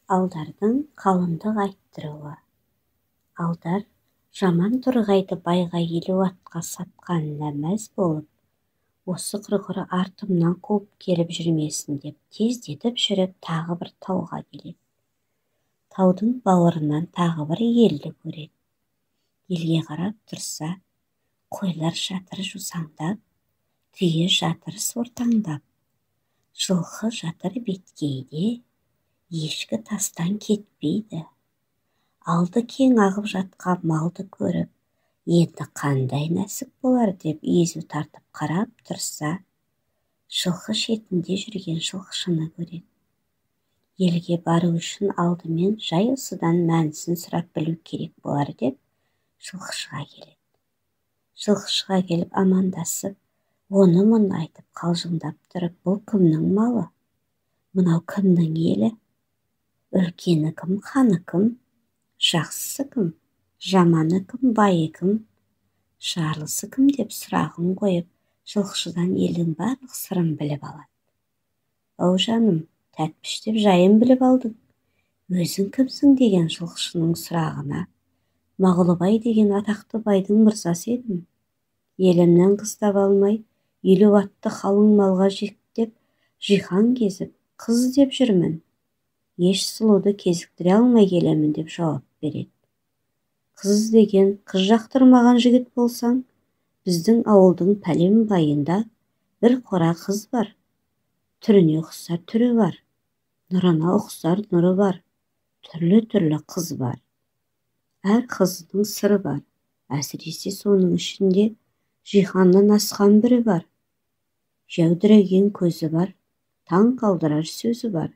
Алдардың қалыңдық айттыруы. Алдар жаман тұрғайды байға 50 атқа сатқанына мәз болып, осы құрғыры артымнан қуып келіп жүрмесін деп тездетіп жүріп тағы бір тауға келеді. Таудың бауырынан тағы бір елді көреді. Елге қарап тұрса, қойлар жатыр жусаңдап, түйе жатыр сортаңдап, жылқы жатыр беткейде, ешкі тастан кетпейді. Алды кең ағып жатқан малды көріп, енді қандай нәсіп болар деп езу тартып қарап тұрса, жылқы шетінде жүрген жылқышыны көреді. Елге бару үшін алдымен жай осыдан мәнісін сұрап білу керек болар деп жылқышыға келеді. Жылқышыға келіп амандасып, оны-мұны айтып қалжыңдап тұрып, бұл кімнің малы? Мынау кімнің елі? Үлкені кім, ханы кім? Жақсысы кім? Жаманы кім, байы кім? Жарлысы кім деп сұрағын қойып, жылқышыдан елдің барлық сырын біліп алады. Ау жаным, тәтпіш деп жайын біліп алдың. Өзің кімсің деген жылқышының сұрағына, Мағұлыбай деген атақты байдың мырзасы едім. Елімнен қыз таба алмай, 50 атты қалың малға жектеп, жихан кезіп, қыз деп жүрмін. Еш сұлуды кезіктіре алмай келемін деп жауап береді. Қыз деген қыз жақтырмаған жігіт болсаң, біздің ауылдың пәлен байында бір қора қыз бар. Түріне ұқсар түрі бар, нұрына ұқсар нұры бар, түрлі-түрлі қыз бар. Әр қызының сыры бар, әсіресе соның ішінде жиһаннан асқан бірі бар. Жәудіреген көзі бар, таң қалдырар сөзі бар.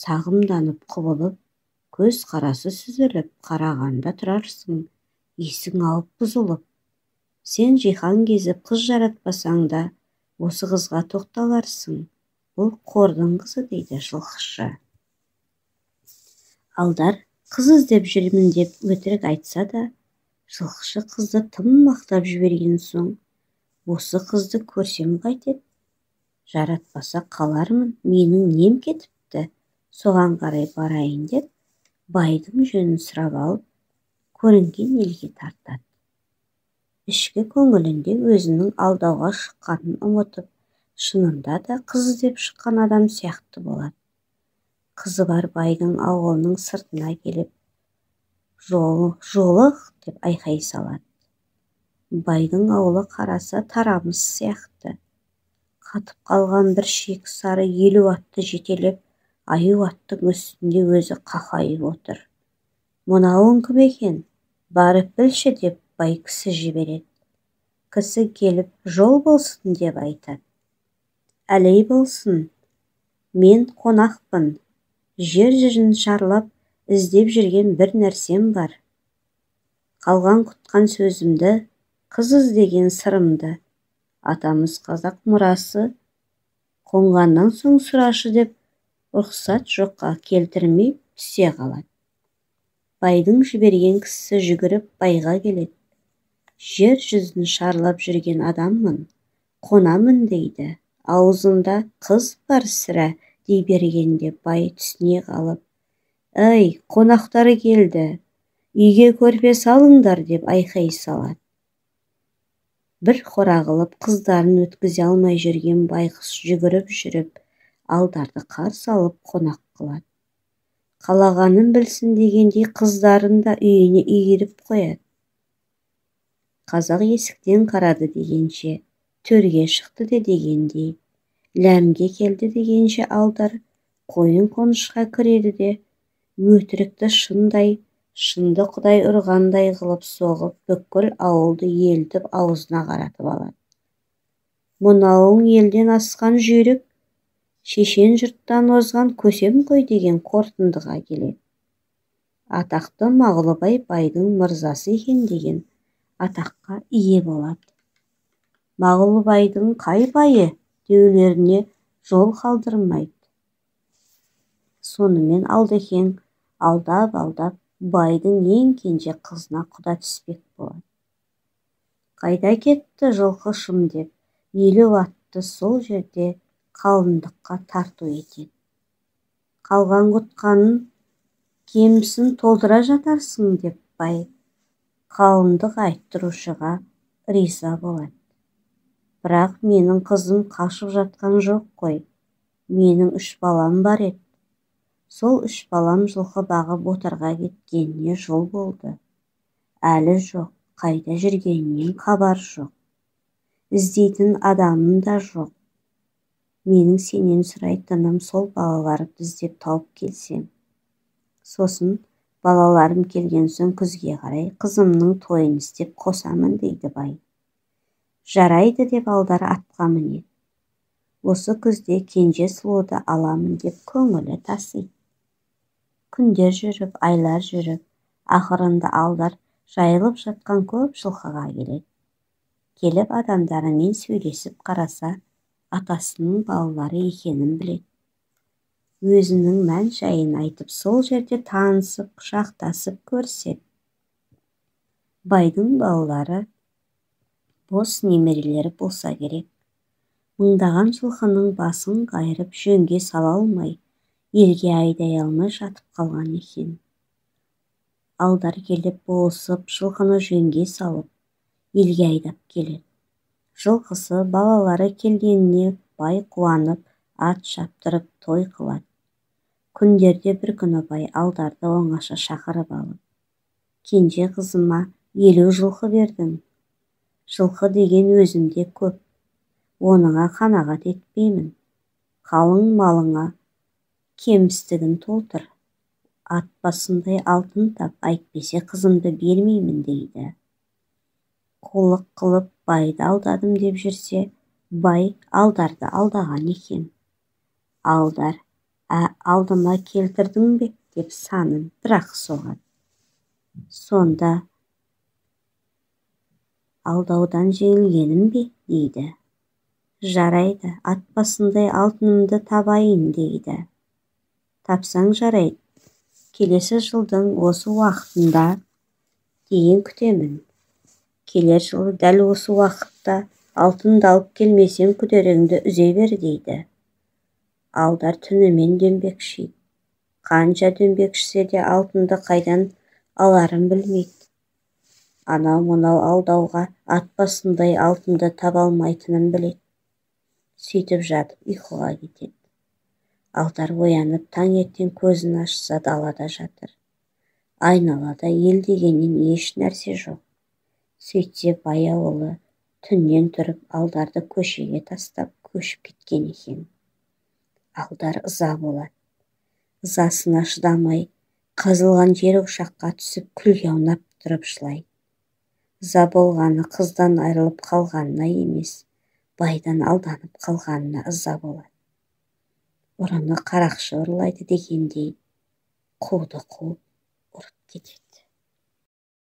Сағымданып құбылып, көз қарасы сүзіліп, қарағанда тұрарсың, есің алып бұзылып. Сен жихан кезіп қыз жаратпасаң да, осы қызға тоқталарсың. Бұл қордың қызы дейді жылқышы. Алдар қыз іздеп жүрмін деп өтірік айтса да, жылқышы қызды тым мақтап жіберген соң, осы қызды көрсем қайтеді? Жаратпаса қалармын, менің нем кетіпті, соған қарай барайын деп, байдың жөнін сұрап алып, көрінген елге тартады. Ішкі көңілінде өзінің алдауға шыққанын ұмытып, шынында да қыз іздеп шыққан адам сияқты болады. Қызы бар байдың ауылының сыртына келіп, жолық деп айқай салады. Байдың ауылы қараса тарамыс сияқты. Қатып қалған бір шек сары 50 атты жетелеп, аю аттың үстінде өзі қақайып отыр. Мынауың кім екен? Барып білші деп бай кісі жібереді. Кісі келіп, жол болсын деп айтады. Әлей болсын, мен қонақпын. Жер жүзін шарлап, іздеп жүрген бір нәрсем бар. Қалған құтқан сөзімді, қыз іздеген сырымды. Атамыз қазақ мұрасы, қонғаннан соң сұрашы деп, рұқсат жоққа келтірмей түсе қалады. Байдың жіберген кісісі жүгіріп байға келеді. Жер жүзін шарлап жүрген адаммын, қонамын дейді. Аузында қыз бар сірә дей бергенде бай түсіне қалып, «Әй, қонақтары келді, үйге көрпе салыңдар» деп айқай салады. Бір қора қылып қыздарын өткізе алмай жүрген байқұс жүгіріп жүріп, алдарды қарсы алып қонақ қылады. Қалағанын білсін дегендей қыздарын да үйіне үйіріп қояды. Қазақ есіктен қарады дегенше, төрге шықты дегендей, ләмге келді дегенше алдар қойын қонышқа кіреді де, өтірікті шындай, шынды құдай ұрғандай қылып соғып, бүкіл ауылды елтіп аузына қаратып алады. Мынауың елден асқан жүйрік, шешен жұрттан озған көсем қой деген қорытындыға келеді. Атақты Мағұлыбай байдың мырзасы екен деген атаққа ие болады. Мағұлыбайдың қай байы деулеріне жол қалдырмайды. Сонымен Алдекең алдап байдың ең кенже қызына құда түспек болады. Қайда кетті жылқышым деп, 50 атты сол жерде қалыңдыққа тарту етеді. қалған құтқанын кемісін толтыра жатарсың деп бай қалыңдық айттырушыға риза болады. Бірақ менің қызым қашып жатқан жоқ қой. Менің 3 балам бар еді. Сол 3 балам жылқы бағып отарға кеткеніне жыл болды. Әлі жоқ, қайда жүргенінен хабар жоқ. Іздейтін адамым да жоқ. Менің сенен сұрайтыным сол балаларымды іздеп тауып келсең. Сосын балаларым келген соң күзге қарай қызымның тойын істеп қосамын дейді бай. Жарайды деп Алдар атқа мінеді. Осы күзде кенже сұлуды аламын деп көңілі тасиды. Күндер жүріп, айлар жүріп, ақырында Алдар жайылып жатқан көп жылқыға келеді. Келіп адамдарымен сөйлесіп қараса, атасының балалары екенін біледі. Өзінің мән жайын айтып, сол жерде танысып, құшақтасып көріседі. Байдың балалары бос немерелері болса керек. Мыңдаған жылқының басын қайырып жөнге сала алмай, елге айдай алмай жатып қалған екен. Алдар келіп болысып, жылқыны жөнге салып, елге айдап келеді. Жылқысы балалары келгеніне бай қуанып, ат шаптырып той қылады. Күндерде бір күні бай Алдарды оңаша шақырып алып, кенже қызыма 50 жылқы бердің. Жылқы деген өзімде көп. Оныңа қанағат етпеймін. Қалың малыңа кемістігін толтыр. Ат басындай алтын тап, әйтпесе қызымды бермеймін дейді. Қулық қылып байды алдадым деп жүрсе, бай Алдарды алдаған екен. Алдар, алдыма келтірдің бе деп санын бір-ақ соғады. Сонда алдаудан жеңілгенім бе дейді. Жарайды, ат басындай алтынымды табайын дейді. Тапсаң жарайды. Келесі жылдың осы уақытында дейін күтемін. Келер жылы дәл осы уақытта алтынды алып келмесең күдереңді үзе бер дейді. Алдар түнімен дөңбекшиді. Қанша дөңбекшісе де алтынды қайдан аларын білмейді. Анау-мынау алдауға ат басындай алтынды таба алмайтынын біледі. Сөйтіп жатып ұйқыға кетеді. Алдар оянып таңертең көзін ашса далада жатыр. Айналада ел дегеннен еш нәрсе жоқ. Сөйтсе бай ауылы түннен тұрып Алдарды көшеге тастап көшіп кеткен екен. Алдар ыза болады. Ызасына шыдамай, қазылған жер ошаққа түсіп күлге аунап тұрып жылайды. Ыза болғаны қыздан айырылып қалғанына емес, байдан алданып қалғанына ыза болады. Ұрыны қарақшы ұрлайды дегендей, қуды қуып ұрып кетеді.